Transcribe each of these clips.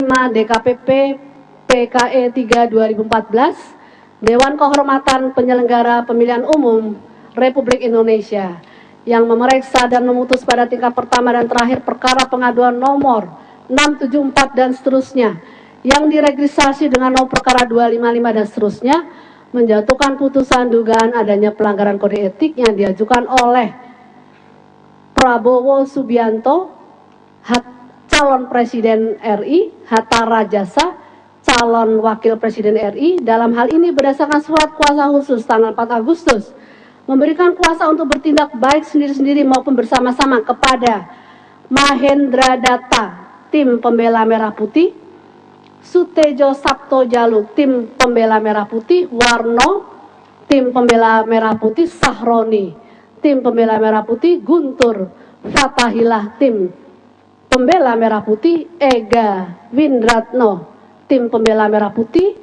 DKPP PKE 3 2014, Dewan Kehormatan Penyelenggara Pemilihan Umum Republik Indonesia yang memeriksa dan memutus pada tingkat pertama dan terakhir perkara pengaduan nomor 674 dan seterusnya yang diregistrasi dengan nomor perkara 255 dan seterusnya, menjatuhkan putusan dugaan adanya pelanggaran kode etik yang diajukan oleh Prabowo Subianto, calon Presiden RI, Hatta Rajasa, calon Wakil Presiden RI, dalam hal ini berdasarkan surat kuasa khusus tanggal 4 Agustus, memberikan kuasa untuk bertindak baik sendiri-sendiri maupun bersama-sama kepada Mahendra Data, tim pembela Merah Putih, Sutejo Sabto Jaluk, tim pembela Merah Putih, Warno, tim pembela Merah Putih, Sahroni, tim pembela Merah Putih, Guntur Fatahillah, tim pembela Merah Putih, Ega Windratno, tim pembela Merah Putih,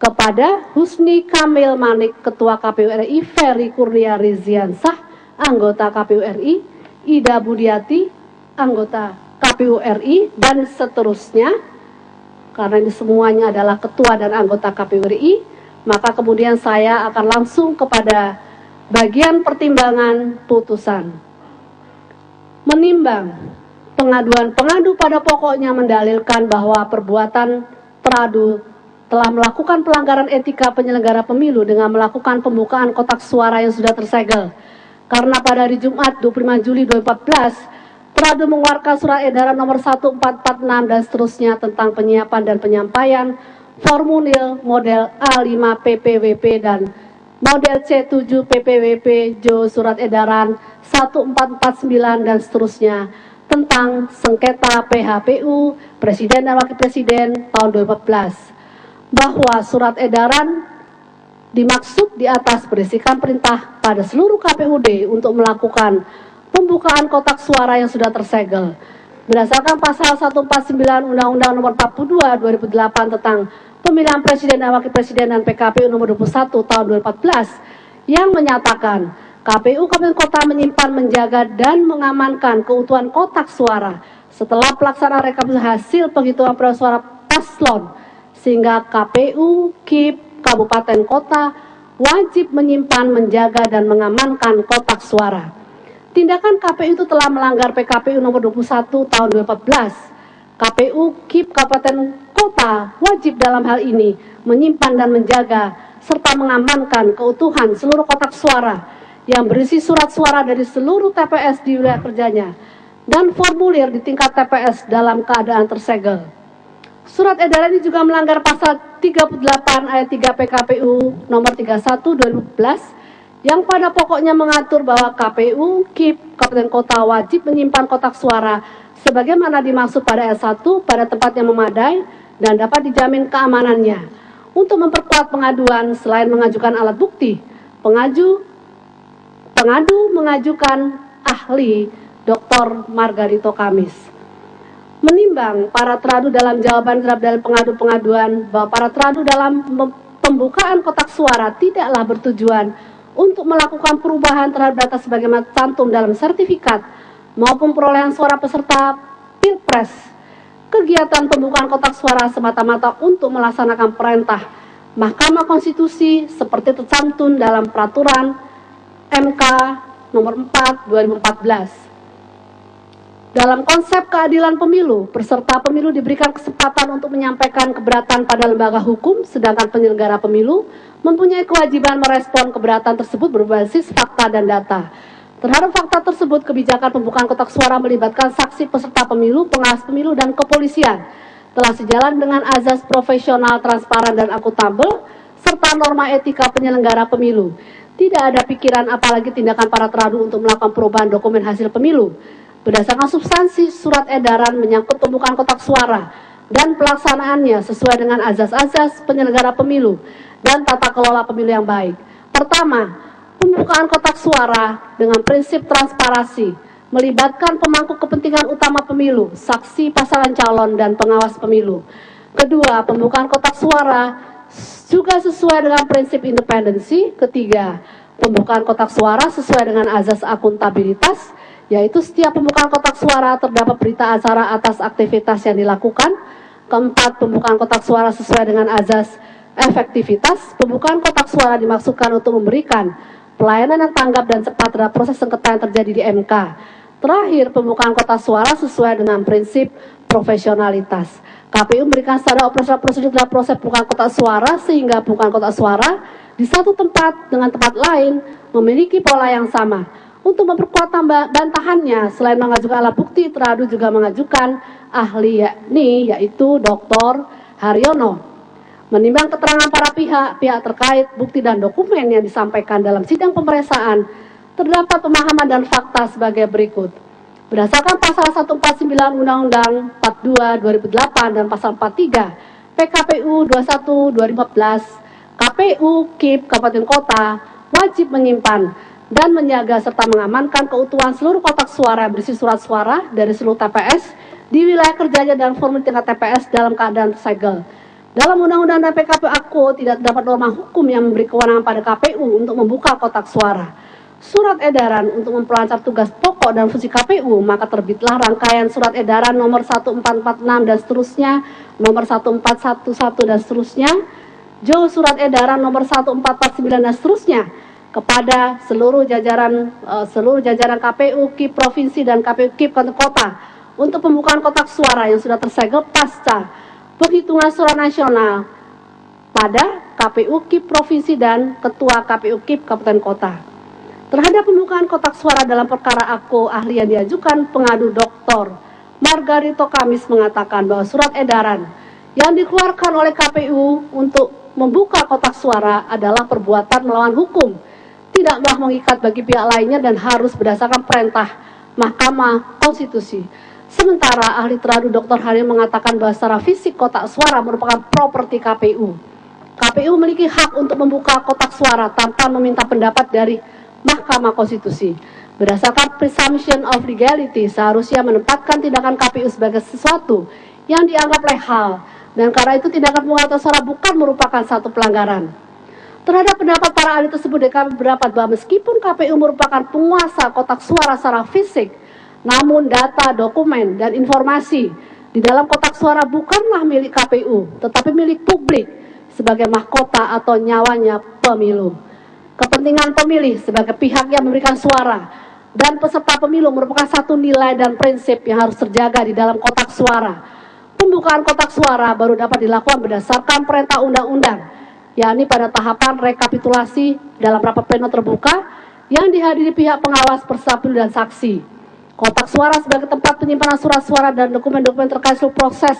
kepada Husni Kamil Manik, Ketua KPU RI, Ferry Kurnia Riziansah, anggota KPU RI, Ida Budiati, anggota KPU RI, dan seterusnya. Karena ini semuanya adalah ketua dan anggota KPU RI, maka kemudian saya akan langsung kepada bagian pertimbangan putusan. Menimbang pengadu pada pokoknya mendalilkan bahwa perbuatan teradu telah melakukan pelanggaran etika penyelenggara pemilu dengan melakukan pembukaan kotak suara yang sudah tersegel. Karena pada hari Jumat 25 Juli 2014, teradu mengeluarkan surat edaran nomor 1446 dan seterusnya tentang penyiapan dan penyampaian formulir model A5 PPWP dan model C7 PPWP Jo surat edaran 1449 dan seterusnya tentang sengketa PHPU Presiden dan Wakil Presiden tahun 2014, bahwa surat edaran dimaksud di atas berisikan perintah pada seluruh KPUD untuk melakukan pembukaan kotak suara yang sudah tersegel berdasarkan pasal 149 Undang-Undang Nomor 42 2008 tentang Pemilihan Presiden dan Wakil Presiden dan PKPU Nomor 21 Tahun 2014 yang menyatakan KPU Kabupaten Kota menyimpan, menjaga dan mengamankan keutuhan kotak suara setelah pelaksanaan rekapitulasi hasil penghitungan perolehan suara paslon, sehingga KPU KIP Kabupaten Kota wajib menyimpan, menjaga dan mengamankan kotak suara. Tindakan KPU itu telah melanggar PKPU nomor 21 tahun 2014. KPU KIP Kabupaten Kota wajib dalam hal ini menyimpan dan menjaga serta mengamankan keutuhan seluruh kotak suara yang berisi surat suara dari seluruh TPS di wilayah kerjanya dan formulir di tingkat TPS dalam keadaan tersegel. Surat edaran ini juga melanggar pasal 38 ayat 3 PKPU nomor 31 2014 yang pada pokoknya mengatur bahwa KPU KIP Kabupaten Kota wajib menyimpan kotak suara sebagaimana dimaksud pada ayat 1 pada tempat yang memadai dan dapat dijamin keamanannya. Untuk memperkuat pengaduan, selain mengajukan alat bukti, pengadu mengajukan ahli Dr. Margarito Kamis. Menimbang para teradu dalam jawaban terhadap dalil pengaduan bahwa para teradu dalam pembukaan kotak suara tidaklah bertujuan untuk melakukan perubahan terhadap data sebagaimana cantum dalam sertifikat maupun perolehan suara peserta Pilpres. Kegiatan pembukaan kotak suara semata-mata untuk melaksanakan perintah Mahkamah Konstitusi seperti tercantum dalam peraturan MK nomor 4 2014. Dalam konsep keadilan pemilu, peserta pemilu diberikan kesempatan untuk menyampaikan keberatan pada lembaga hukum, sedangkan penyelenggara pemilu mempunyai kewajiban merespon keberatan tersebut berbasis fakta dan data. Terhadap fakta tersebut, kebijakan pembukaan kotak suara melibatkan saksi peserta pemilu, pengawas pemilu, dan kepolisian telah sejalan dengan azas profesional, transparan, dan akuntabel, serta norma etika penyelenggara pemilu. Tidak ada pikiran apalagi tindakan para teradu untuk melakukan perubahan dokumen hasil pemilu. Berdasarkan substansi surat edaran menyangkut pembukaan kotak suara dan pelaksanaannya sesuai dengan azas-azas penyelenggara pemilu dan tata kelola pemilu yang baik. Pertama, pembukaan kotak suara dengan prinsip transparansi melibatkan pemangku kepentingan utama pemilu, saksi pasangan calon, dan pengawas pemilu. Kedua, pembukaan kotak suara juga sesuai dengan prinsip independensi. Ketiga, pembukaan kotak suara sesuai dengan azas akuntabilitas, yaitu setiap pembukaan kotak suara terdapat berita acara atas aktivitas yang dilakukan, Keempat, pembukaan kotak suara sesuai dengan azas efektivitas. Pembukaan kotak suara dimaksudkan untuk memberikan pelayanan yang tanggap dan cepat terhadap proses sengketa yang terjadi di MK. Terakhir, pembukaan kotak suara sesuai dengan prinsip profesionalitas. KPU memberikan standar operasional prosedur dalam proses pembukaan kotak suara sehingga pembukaan kotak suara di satu tempat dengan tempat lain memiliki pola yang sama. Untuk memperkuat bantahannya, selain mengajukan alat bukti, teradu juga mengajukan ahli yaitu Dr. Haryono. Menimbang keterangan para pihak terkait bukti dan dokumen yang disampaikan dalam sidang pemeriksaan, terdapat pemahaman dan fakta sebagai berikut. Berdasarkan pasal 149 Undang-Undang 42/2008 dan pasal 43 PKPU 21/2014, KPU KIP Kabupaten Kota wajib menyimpan dan menjaga serta mengamankan keutuhan seluruh kotak suara yang berisi surat suara dari seluruh TPS di wilayah kerjanya dan formulir tingkat TPS dalam keadaan tersegel. Dalam Undang-Undang dan PKPU AKO tidak terdapat norma hukum yang memberi kewenangan pada KPU untuk membuka kotak suara. Surat edaran untuk memperlancar tugas pokok dan fungsi KPU, maka terbitlah rangkaian surat edaran nomor 1446 dan seterusnya, nomor 1411 dan seterusnya, surat edaran nomor 1449 dan seterusnya, kepada seluruh jajaran KPU KIP provinsi dan KPU KIP Kabupaten Kota untuk pembukaan kotak suara yang sudah tersegel pasca penghitungan suara nasional pada KPU KIP provinsi dan Ketua KPU KIP Kabupaten Kota. Terhadap pembukaan kotak suara dalam perkara AKO ahli yang diajukan pengadu Dr. Margarito Kamis mengatakan bahwa surat edaran yang dikeluarkan oleh KPU untuk membuka kotak suara adalah perbuatan melawan hukum, tidaklah mengikat bagi pihak lainnya dan harus berdasarkan perintah Mahkamah Konstitusi. Sementara ahli teradu Dr. Hari mengatakan bahwa secara fisik kotak suara merupakan properti KPU. KPU memiliki hak untuk membuka kotak suara tanpa meminta pendapat dari Mahkamah Konstitusi. Berdasarkan presumption of legality, seharusnya menempatkan tindakan KPU sebagai sesuatu yang dianggap legal, dan karena itu tindakan pembukaan kotak suara bukan merupakan satu pelanggaran. Terhadap pendapat para ahli tersebut, kami berpendapat bahwa meskipun KPU merupakan penguasa kotak suara secara fisik, namun data, dokumen, dan informasi di dalam kotak suara bukanlah milik KPU, tetapi milik publik sebagai mahkota atau nyawanya pemilu. Kepentingan pemilih sebagai pihak yang memberikan suara dan peserta pemilu merupakan satu nilai dan prinsip yang harus terjaga di dalam kotak suara. Pembukaan kotak suara baru dapat dilakukan berdasarkan perintah undang-undang, yakni pada tahapan rekapitulasi dalam rapat pleno terbuka yang dihadiri pihak pengawas, peserta pemilu dan saksi. Kotak suara sebagai tempat penyimpanan surat suara dan dokumen-dokumen terkait seluruh proses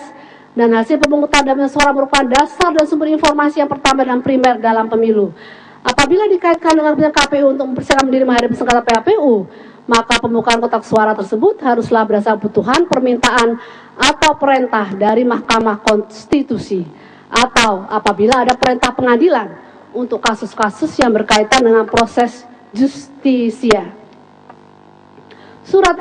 dan hasil pemungutan dan suara merupakan dasar dan sumber informasi yang pertama dan primer dalam pemilu. Apabila dikaitkan dengan kepentingan KPU untuk mempersiapkan diri menghadapi sengketa PKPU, maka pembukaan kotak suara tersebut haruslah berdasarkan kebutuhan, permintaan, atau perintah dari Mahkamah Konstitusi, atau apabila ada perintah pengadilan untuk kasus-kasus yang berkaitan dengan proses justisia. Surat